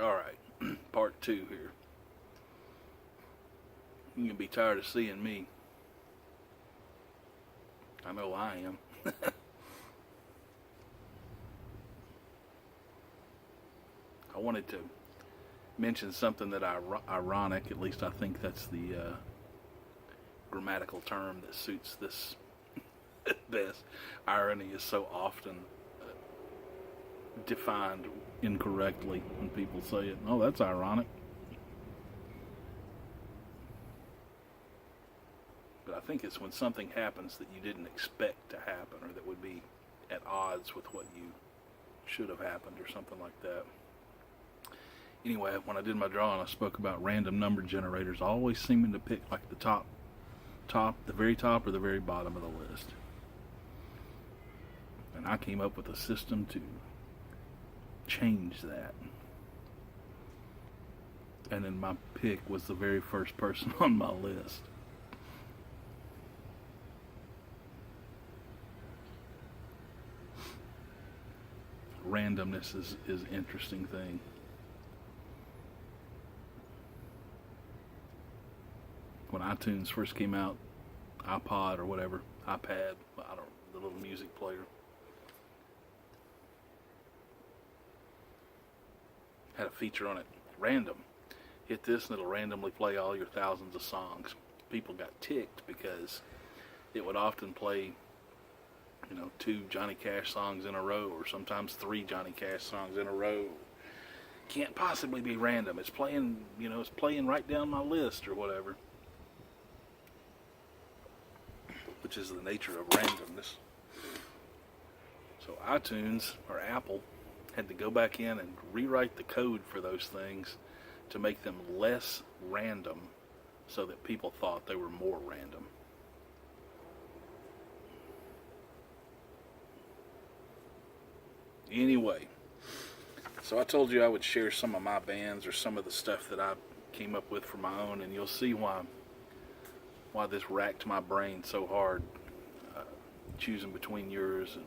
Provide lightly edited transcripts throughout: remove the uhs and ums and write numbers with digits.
All right, part two here. You can be tired of seeing me. I know I am. I wanted to mention something that ironic. At least I think that's the grammatical term that suits this best. Irony is so often defined incorrectly when people say it. Oh, that's ironic. But I think it's when something happens that you didn't expect to happen or that would be at odds with what you should have happened or something like that. Anyway, when I did my drawing, I spoke about random number generators always seeming to pick like the the very top or the very bottom of the list. And I came up with a system to change that. And then my pick was the very first person on my list. Randomness is an interesting thing. When iTunes first came out, iPod or whatever, iPad, the little music player, had a feature on it, random. Hit this and it'll randomly play all your thousands of songs. People got ticked because it would often play, two Johnny Cash songs in a row, or sometimes three Johnny Cash songs in a row. Can't possibly be random. It's playing, it's playing right down my list or whatever. Which is the nature of randomness. So iTunes, or Apple, had to go back in and rewrite the code for those things to make them less random so that people thought they were more random. Anyway, so I told you I would share some of my bands or some of the stuff that I came up with for my own, and you'll see why this racked my brain so hard, choosing between yours, and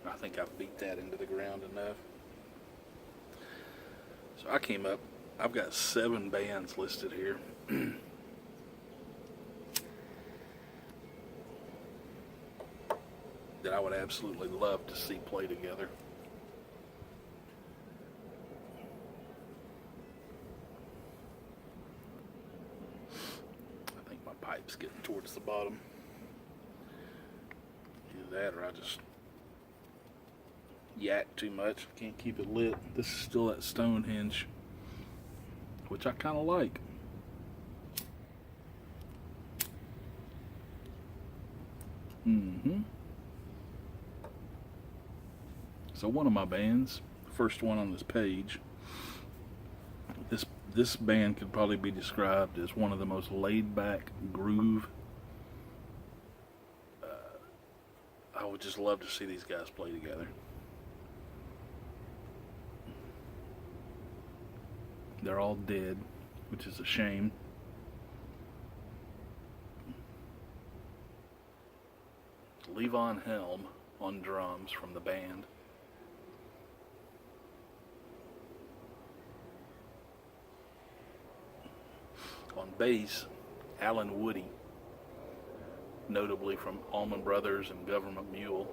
I think I've beat that into the ground enough. So I've got 7 bands listed here. That I would absolutely love to see play together. I think my pipe's getting towards the bottom. Either that or I just yak too much. Can't keep it lit. This is still that Stonehenge, which I kind of like. So one of my bands, first one on this page, this band could probably be described as one of the most laid-back groove. I would just love to see these guys play together. They're all dead, which is a shame. Levon Helm on drums from the band. On bass, Alan Woody, notably from Allman Brothers and Government Mule.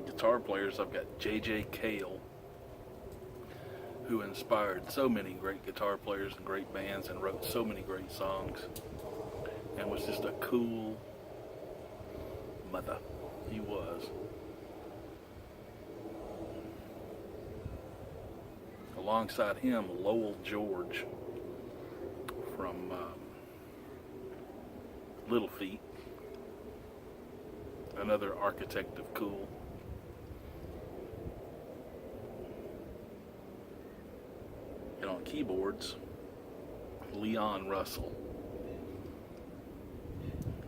Guitar players, I've got J.J. Cale, who inspired so many great guitar players and great bands and wrote so many great songs and was just a cool mother. He was. Alongside him, Lowell George from Little Feat, another architect of cool. And on keyboards, Leon Russell.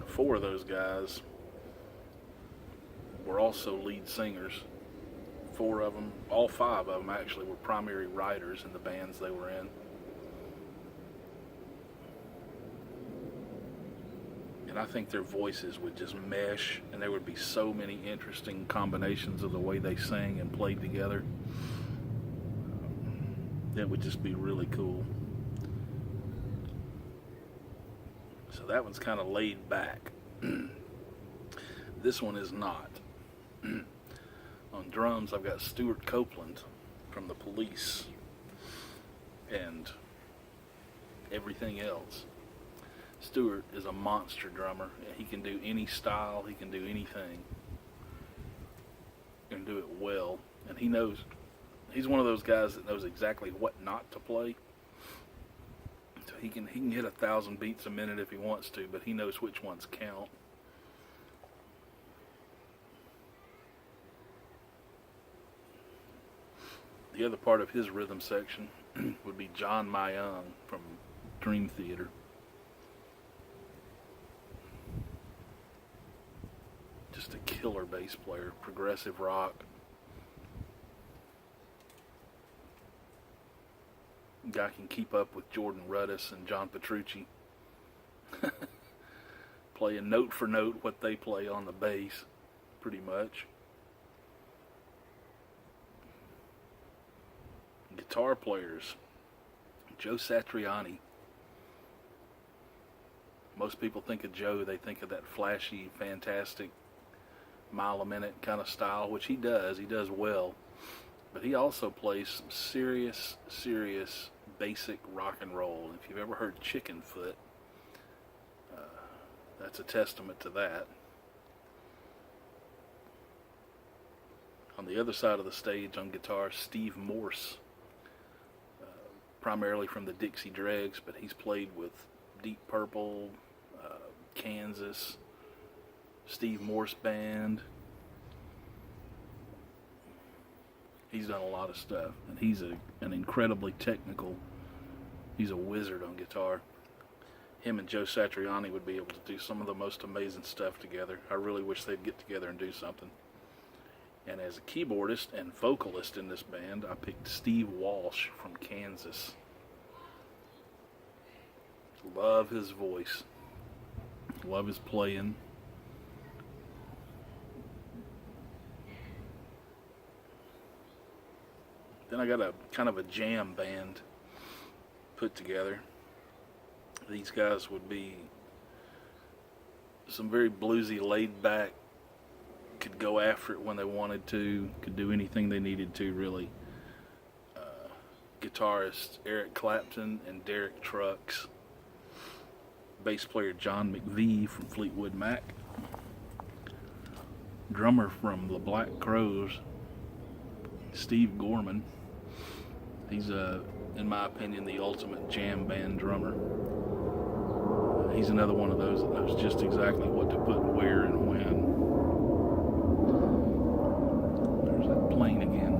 4 of those guys were also lead singers. 4 of them, all 5 of them actually, were primary writers in the bands they were in. And I think their voices would just mesh, and there would be so many interesting combinations of the way they sang and played together. That would just be really cool. So that one's kind of laid back. This one is not. On drums, I've got Stuart Copeland from the Police and everything else. Stuart is a monster drummer. He can do any style, he can do anything, and do it well. And he knows, he's one of those guys that knows exactly what not to play. So he can hit 1,000 beats a minute if he wants to, but he knows which ones count. The other part of his rhythm section would be John Mayung from Dream Theater. Just a killer bass player, progressive rock. Guy can keep up with Jordan Rudess and John Petrucci. Playing note for note what they play on the bass, pretty much. Guitar players, Joe Satriani. Most people think of Joe, they think of that flashy, fantastic, mile a minute kind of style, which he does well, but he also plays some serious basic rock and roll. If you've ever heard Chicken Foot, that's a testament to that. On the other side of the stage on guitar, Steve Morse, primarily from the Dixie Dregs, but he's played with Deep Purple, Kansas, Steve Morse Band. He's done a lot of stuff, and he's an incredibly technical, he's a wizard on guitar. Him and Joe Satriani would be able to do some of the most amazing stuff together. I really wish they'd get together and do something. And as a keyboardist and vocalist in this band, I picked Steve Walsh from Kansas. Love his voice. Love his playing. Then I got a kind of a jam band put together. These guys would be some very bluesy, laid back, could go after it when they wanted to, could do anything they needed to, really. Guitarists Eric Clapton and Derek Trucks. Bass player John McVie from Fleetwood Mac. Drummer from the Black Crowes, Steve Gorman. He's, in my opinion, the ultimate jam band drummer. He's another one of those that knows just exactly what to put where and when. There's that plane again.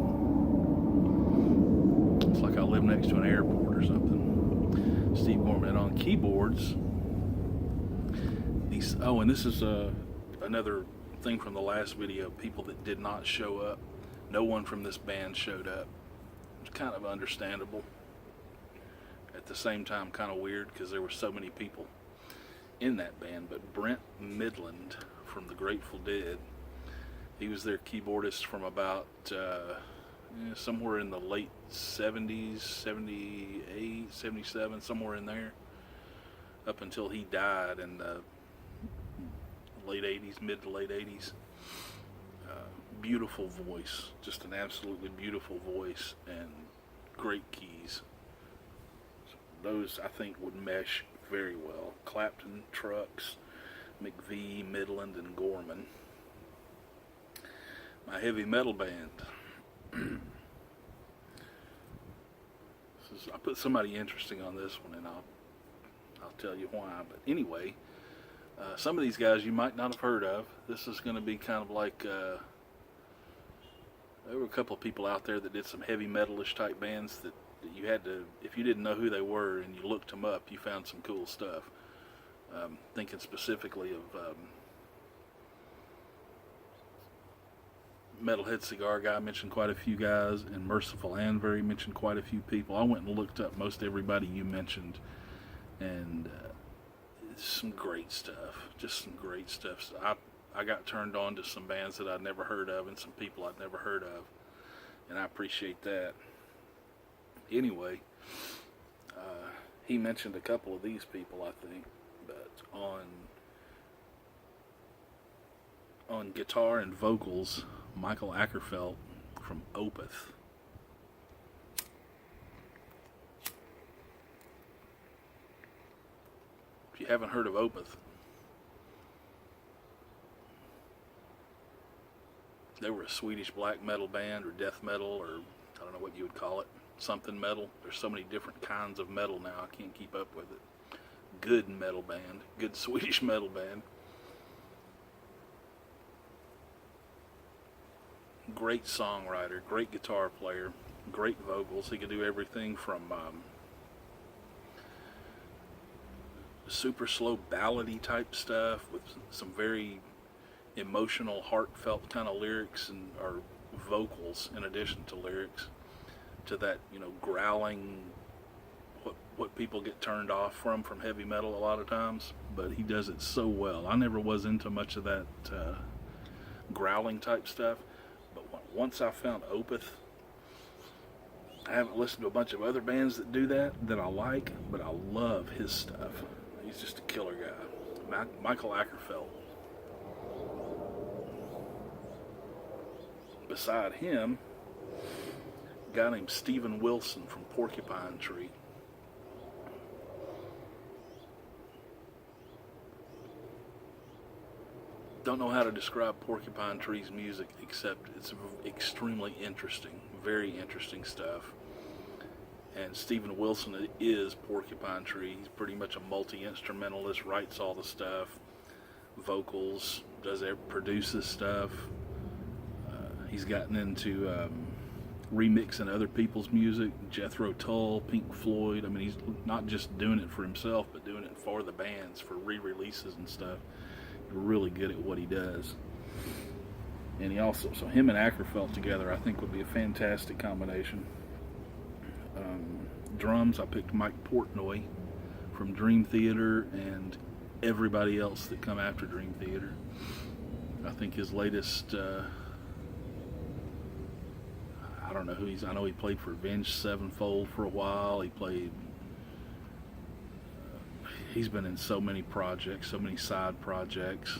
It's like I live next to an airport or something. Steve Gorman. And on keyboards, and this is another thing from the last video, people that did not show up. No one from this band showed up. It's kind of understandable. At the same time, kind of weird because there were so many people in that band. But Brent Midland from the Grateful Dead, he was their keyboardist from about somewhere in the late 70s, 78, 77, somewhere in there, up until he died in the late 80s, mid to late 80s. Beautiful voice, just an absolutely beautiful voice, and great keys. So those, I think, would mesh very well. Clapton, Trucks, McVie, Midland, and Gorman. My heavy metal band. I put somebody interesting on this one, and I'll tell you why. But anyway, some of these guys you might not have heard of. This is going to be kind of like there were a couple of people out there that did some heavy metalish type bands that you had to, if you didn't know who they were and you looked them up, you found some cool stuff. Thinking specifically of Metalhead Cigar Guy mentioned quite a few guys, and Merciful Anvary mentioned quite a few people. I went and looked up most everybody you mentioned, and some great stuff. Just some great stuff. So I got turned on to some bands that I'd never heard of and some people I'd never heard of, and I appreciate that. Anyway, he mentioned a couple of these people, I think, but on guitar and vocals, Michael Ackerfeld from Opeth. If you haven't heard of Opeth, they were a Swedish black metal band, or death metal, or I don't know what you would call it, something metal. There's so many different kinds of metal now, I can't keep up with it. Good metal band, good Swedish metal band. Great songwriter, great guitar player, great vocals. He could do everything from super slow ballady type stuff with some very emotional, heartfelt kind of lyrics and or vocals in addition to lyrics, to that, growling, what people get turned off from heavy metal a lot of times, but he does it so well. I never was into much of that growling type stuff, but once I found Opeth, I haven't listened to a bunch of other bands that do that I like, but I love his stuff. He's just a killer guy. Michael Ackerfeld. Beside him, a guy named Steven Wilson from Porcupine Tree. Don't know how to describe Porcupine Tree's music except it's extremely interesting, very interesting stuff. And Steven Wilson is Porcupine Tree. He's pretty much a multi-instrumentalist, writes all the stuff, vocals, produces stuff. He's gotten into remixing other people's music, Jethro Tull, Pink Floyd. I mean, he's not just doing it for himself, but doing it for the bands, for re-releases and stuff. He's really good at what he does. And so him and Ackerfeld together, I think, would be a fantastic combination. Drums, I picked Mike Portnoy from Dream Theater and everybody else that come after Dream Theater. I think his latest, I don't know who I know he played for Avenged Sevenfold for a while. He's been in so many projects, so many side projects.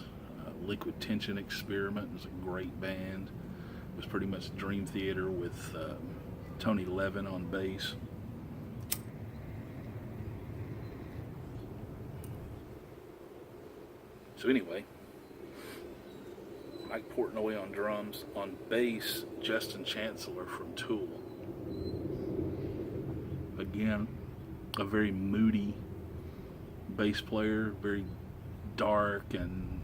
Liquid Tension Experiment was a great band. It was pretty much Dream Theater with Tony Levin on bass. So anyway, Mike Portnoy on drums. On bass, Justin Chancellor from Tool. Again, a very moody bass player, very dark and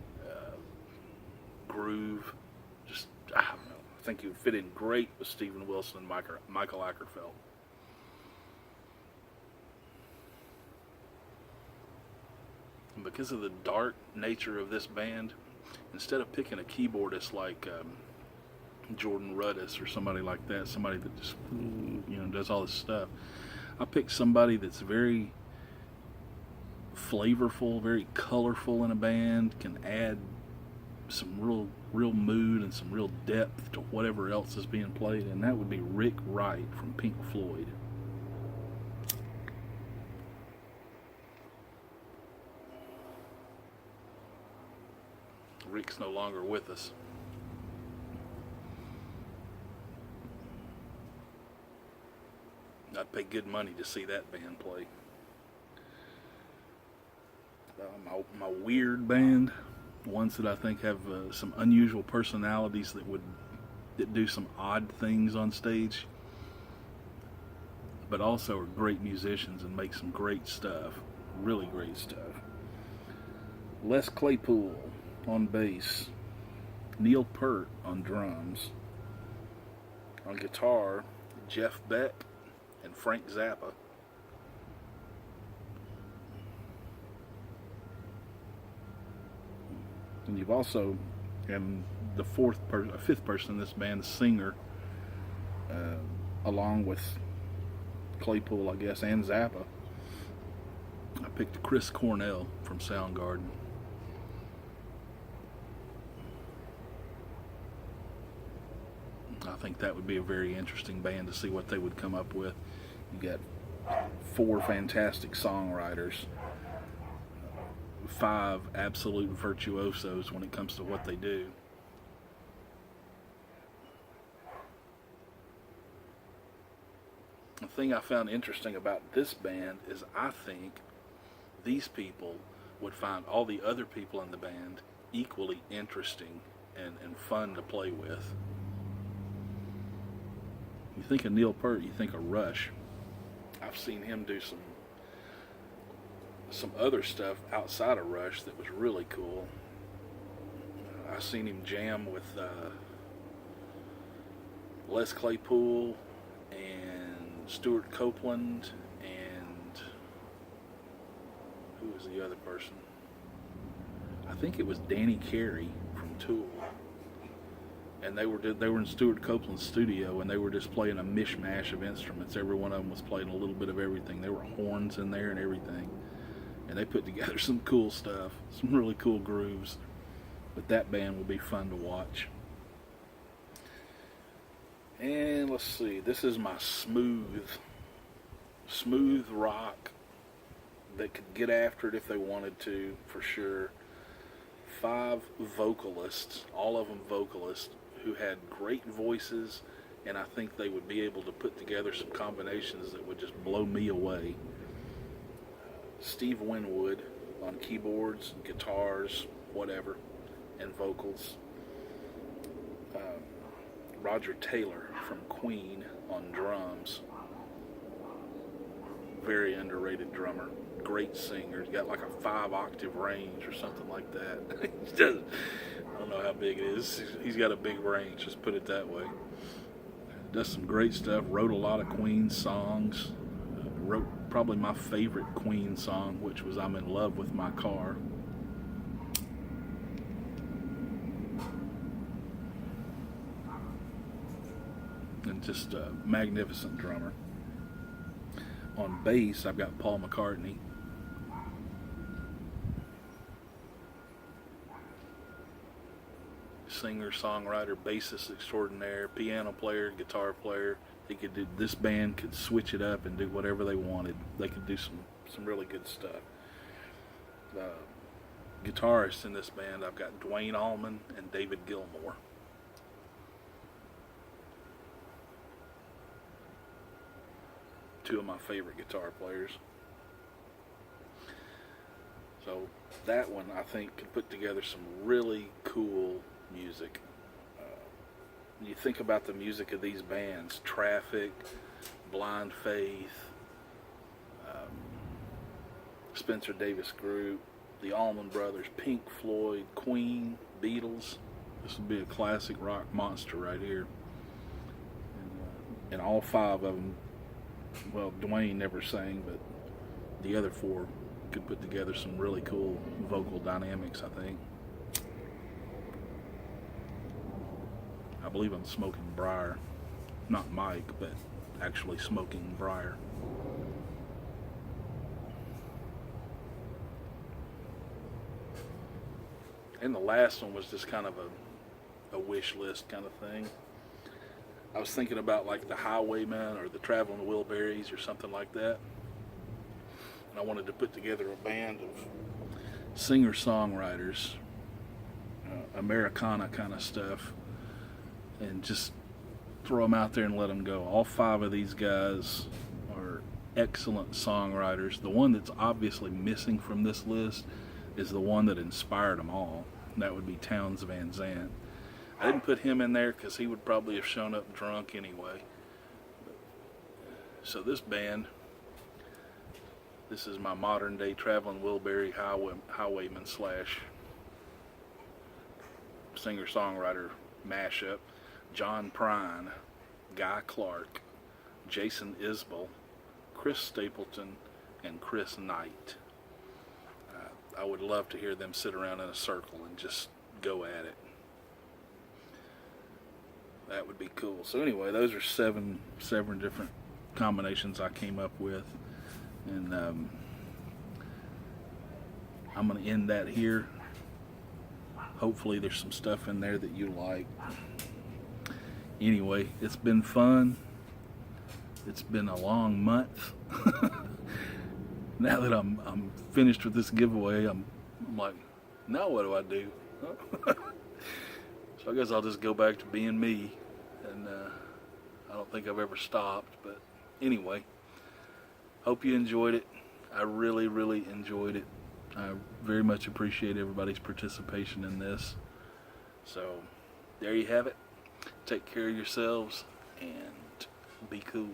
groove. Just, I don't know. I think he would fit in great with Steven Wilson and Michael Ackerfeld. And because of the dark nature of this band, instead of picking a keyboardist like Jordan Rudess or somebody like that, somebody that just does all this stuff, I picked somebody that's very flavorful, very colorful in a band, can add some real mood and some real depth to whatever else is being played, and that would be Rick Wright from Pink Floyd. Rick's no longer with us. I'd pay good money to see that band play. My weird band, ones that I think have some unusual personalities that do some odd things on stage, but also are great musicians and make some great stuff, really great stuff. Les Claypool on bass, Neil Peart on drums. On guitar, Jeff Beck and Frank Zappa. And you've also, and the fifth person in this band, the singer, along with Claypool, I guess, and Zappa, I picked Chris Cornell from Soundgarden. I think that would be a very interesting band to see what they would come up with. You got 4 fantastic songwriters, 5 absolute virtuosos when it comes to what they do. The thing I found interesting about this band is I think these people would find all the other people in the band equally interesting and fun to play with. You think of Neil Peart, you think of Rush. I've seen him do some other stuff outside of Rush that was really cool. I've seen him jam with Les Claypool and Stuart Copeland and who was the other person? I think it was Danny Carey from Tool. And they were in Stuart Copeland's studio, and they were just playing a mishmash of instruments. Every one of them was playing a little bit of everything. There were horns in there and everything. And they put together some cool stuff, some really cool grooves. But that band will be fun to watch. And let's see, this is my smooth rock that could get after it if they wanted to, for sure. 5 vocalists, all of them vocalists, who had great voices, and I think they would be able to put together some combinations that would just blow me away. Steve Winwood on keyboards, guitars, whatever, and vocals. Roger Taylor from Queen on drums. Very underrated drummer. Great singer. He's got like a 5-octave range or something like that. I don't know how big it is. He's got a big range, just put it that way. Does some great stuff. Wrote a lot of Queen songs. Wrote probably my favorite Queen song, which was I'm in Love with My Car. And just a magnificent drummer. On bass, I've got Paul McCartney. Singer, songwriter, bassist extraordinaire, piano player, guitar player. This band could switch it up and do whatever they wanted. They could do some really good stuff. Guitarists in this band, I've got Dwayne Allman and David Gilmour. Two of my favorite guitar players. So that one, I think, could put together some really cool music. You think about the music of these bands: Traffic, Blind Faith, Spencer Davis Group, the Allman Brothers, Pink Floyd, Queen, Beatles. This would be a classic rock monster right here. And all 5 of them, well, Dwayne never sang, but the other 4 could put together some really cool vocal dynamics, I think. I believe I'm smoking briar. Not Mike, but actually smoking briar. And the last one was just kind of a wish list kind of thing. I was thinking about like the Highwaymen or the Traveling Wilburys or something like that. And I wanted to put together a band of singer-songwriters, Americana kind of stuff, and just throw them out there and let them go. All 5 of these guys are excellent songwriters. The one that's obviously missing from this list is the one that inspired them all. And that would be Townes Van Zandt. I didn't put him in there because he would probably have shown up drunk anyway. So this band, this is my modern day Traveling Wilbury Highwayman slash singer-songwriter mashup. John Prine, Guy Clark, Jason Isbell, Chris Stapleton, and Chris Knight. I would love to hear them sit around in a circle and just go at it. That would be cool. So anyway, those are seven different combinations I came up with, and I'm going to end that here. Hopefully there's some stuff in there that you like. Anyway, it's been fun. It's been a long month. Now that I'm finished with this giveaway, I'm like, now what do I do? So I guess I'll just go back to being me, and I don't think I've ever stopped. But anyway, hope you enjoyed it. I really, really enjoyed it. I very much appreciate everybody's participation in this. So there you have it. Take care of yourselves and be cool.